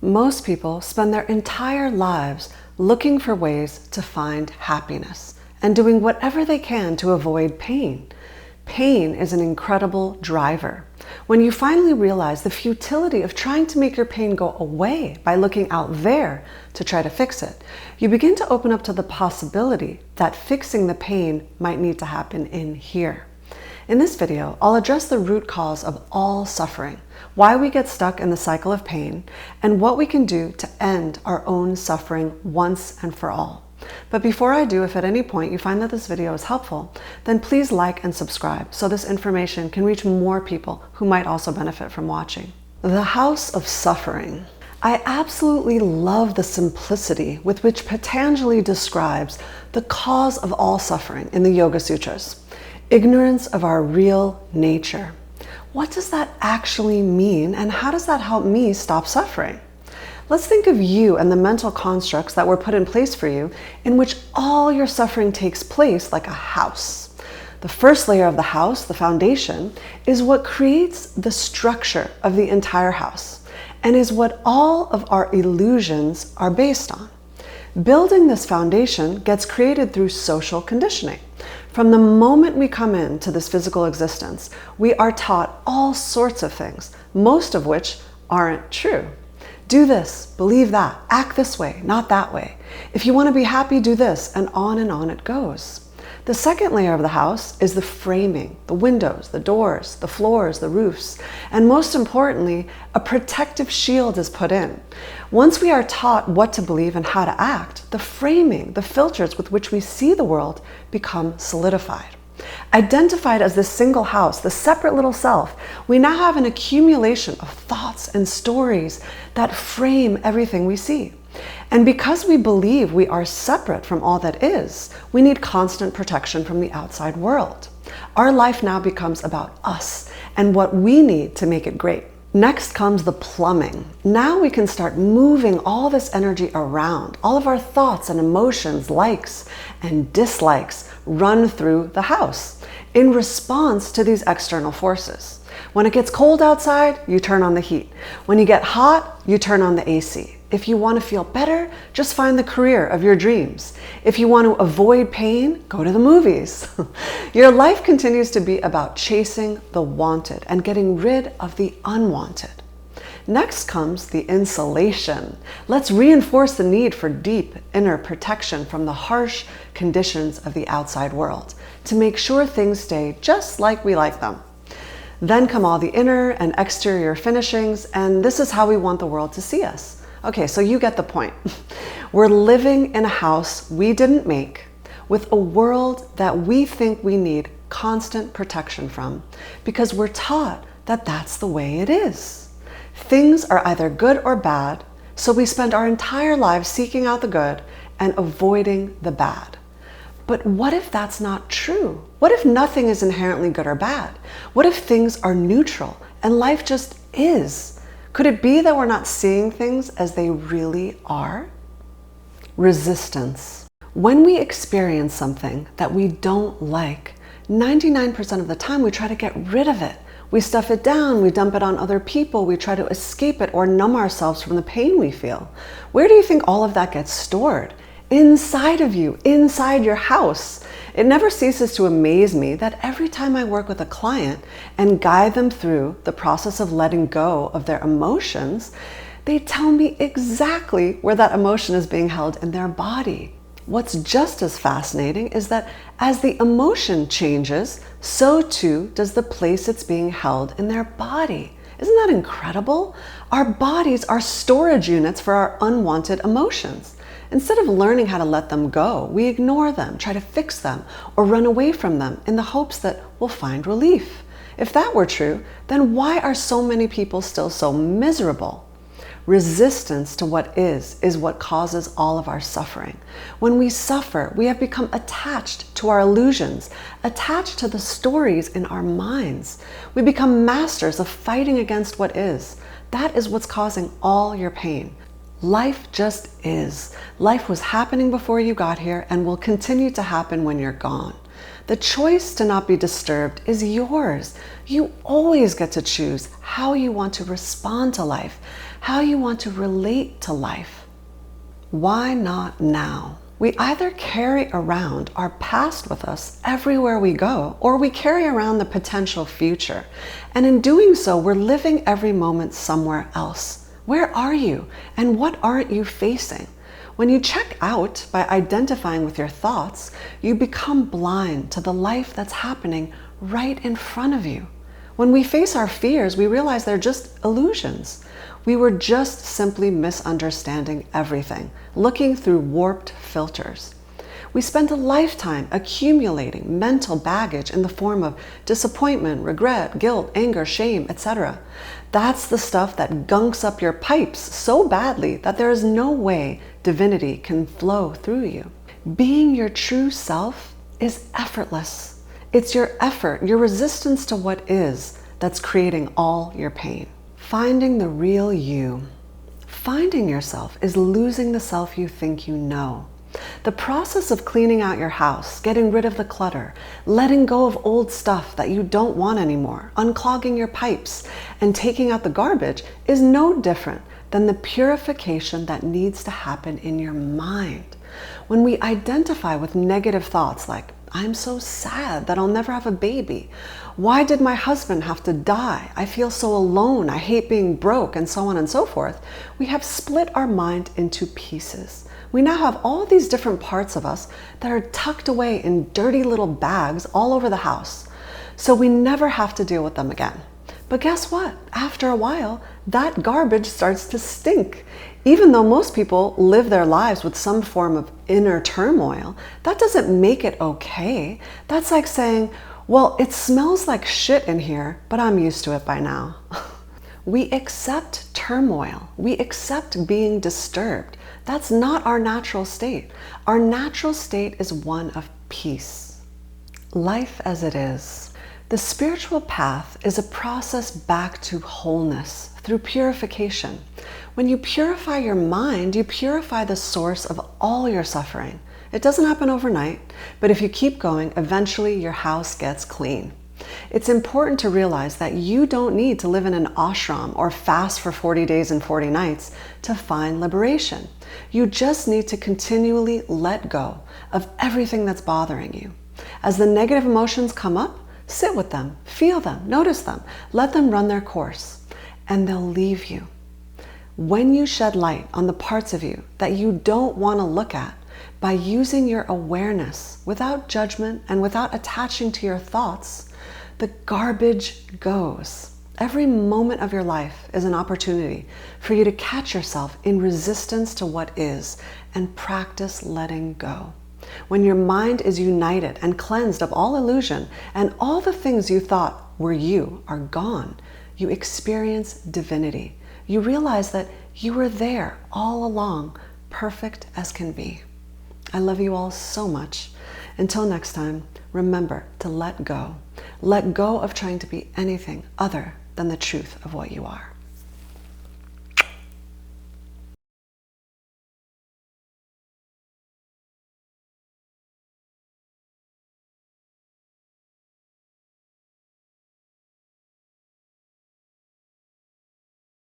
Most people spend their entire lives looking for ways to find happiness and doing whatever they can to avoid pain. Pain is an incredible driver. When you finally realize the futility of trying to make your pain go away by looking out there to try to fix it, you begin to open up to the possibility that fixing the pain might need to happen in here. In this video, I'll address the root cause of all suffering, why we get stuck in the cycle of pain, and what we can do to end our own suffering once and for all. But before I do, if at any point you find that this video is helpful, then please like and subscribe so this information can reach more people who might also benefit from watching. The house of suffering. I absolutely love the simplicity with which Patanjali describes the cause of all suffering in the Yoga Sutras. Ignorance of our real nature. What does that actually mean, and how does that help me stop suffering? Let's think of you and the mental constructs that were put in place for you in which all your suffering takes place like a house. The first layer of the house, the foundation, is what creates the structure of the entire house and is what all of our illusions are based on. Building this foundation gets created through social conditioning. From the moment we come into this physical existence, we are taught all sorts of things, most of which aren't true. Do this, believe that, act this way, not that way. If you want to be happy, do this, and on it goes. The second layer of the house is the framing, the windows, the doors, the floors, the roofs, and most importantly, a protective shield is put in. Once we are taught what to believe and how to act, the framing, the filters with which we see the world become solidified. Identified as this single house, the separate little self, we now have an accumulation of thoughts and stories that frame everything we see. And because we believe we are separate from all that is, we need constant protection from the outside world. Our life now becomes about us and what we need to make it great. Next comes the plumbing. Now we can start moving all this energy around. All of our thoughts and emotions, likes and dislikes, run through the house in response to these external forces. When it gets cold outside, you turn on the heat. When you get hot, you turn on the AC. If you want to feel better, just find the career of your dreams. If you want to avoid pain, go to the movies. Your life continues to be about chasing the wanted and getting rid of the unwanted. Next comes the insulation. Let's reinforce the need for deep inner protection from the harsh conditions of the outside world to make sure things stay just like we like them. Then come all the inner and exterior finishings, and this is how we want the world to see us. Okay, so you get the point. We're living in a house we didn't make with a world that we think we need constant protection from because we're taught that that's the way it is. Things are either good or bad, so we spend our entire lives seeking out the good and avoiding the bad. But what if that's not true? What if nothing is inherently good or bad? What if things are neutral and life just is? Could it be that we're not seeing things as they really are? Resistance. When we experience something that we don't like, 99% of the time we try to get rid of it. We stuff it down, we dump it on other people, we try to escape it or numb ourselves from the pain we feel. Where do you think all of that gets stored? Inside of you, inside your house. It never ceases to amaze me that every time I work with a client and guide them through the process of letting go of their emotions, they tell me exactly where that emotion is being held in their body. What's just as fascinating is that as the emotion changes, so too does the place it's being held in their body. Isn't that incredible? Our bodies are storage units for our unwanted emotions. Instead of learning how to let them go, we ignore them, try to fix them, or run away from them in the hopes that we'll find relief. If that were true, then why are so many people still so miserable? Resistance to what is what causes all of our suffering. When we suffer, we have become attached to our illusions, attached to the stories in our minds. We become masters of fighting against what is. That is what's causing all your pain. Life just is. Life was happening before you got here and will continue to happen when you're gone. The choice to not be disturbed is yours. You always get to choose how you want to respond to life, how you want to relate to life. Why not now? We either carry around our past with us everywhere we go, or we carry around the potential future. And in doing so, we're living every moment somewhere else. Where are you? And what aren't you facing? When you check out by identifying with your thoughts, you become blind to the life that's happening right in front of you. When we face our fears, we realize they're just illusions. We were just simply misunderstanding everything, looking through warped filters. We spend a lifetime accumulating mental baggage in the form of disappointment, regret, guilt, anger, shame, etc. That's the stuff that gunks up your pipes so badly that there is no way divinity can flow through you. Being your true self is effortless. It's your effort, your resistance to what is, that's creating all your pain. Finding the real you. Finding yourself is losing the self you think you know. The process of cleaning out your house, getting rid of the clutter, letting go of old stuff that you don't want anymore, unclogging your pipes, and taking out the garbage is no different than the purification that needs to happen in your mind. When we identify with negative thoughts like, I'm so sad that I'll never have a baby. Why did my husband have to die? I feel so alone. I hate being broke, and so on and so forth. We have split our mind into pieces. We now have all these different parts of us that are tucked away in dirty little bags all over the house. So we never have to deal with them again. But guess what? After a while, that garbage starts to stink. Even though most people live their lives with some form of inner turmoil, that doesn't make it okay. That's like saying, well, it smells like shit in here, but I'm used to it by now. We accept turmoil. We accept being disturbed. That's not our natural state. Our natural state is one of peace. Life as it is. The spiritual path is a process back to wholeness through purification. When you purify your mind, you purify the source of all your suffering. It doesn't happen overnight, but if you keep going, eventually your house gets clean. It's important to realize that you don't need to live in an ashram or fast for 40 days and 40 nights to find liberation. You just need to continually let go of everything that's bothering you. As the negative emotions come up, sit with them, feel them, notice them, let them run their course, and they'll leave you. When you shed light on the parts of you that you don't want to look at, by using your awareness without judgment and without attaching to your thoughts, the garbage goes. Every moment of your life is an opportunity for you to catch yourself in resistance to what is and practice letting go. When your mind is united and cleansed of all illusion and all the things you thought were you are gone, you experience divinity. You realize that you were there all along, perfect as can be. I love you all so much. Until next time, remember to let go. Let go of trying to be anything other than the truth of what you are.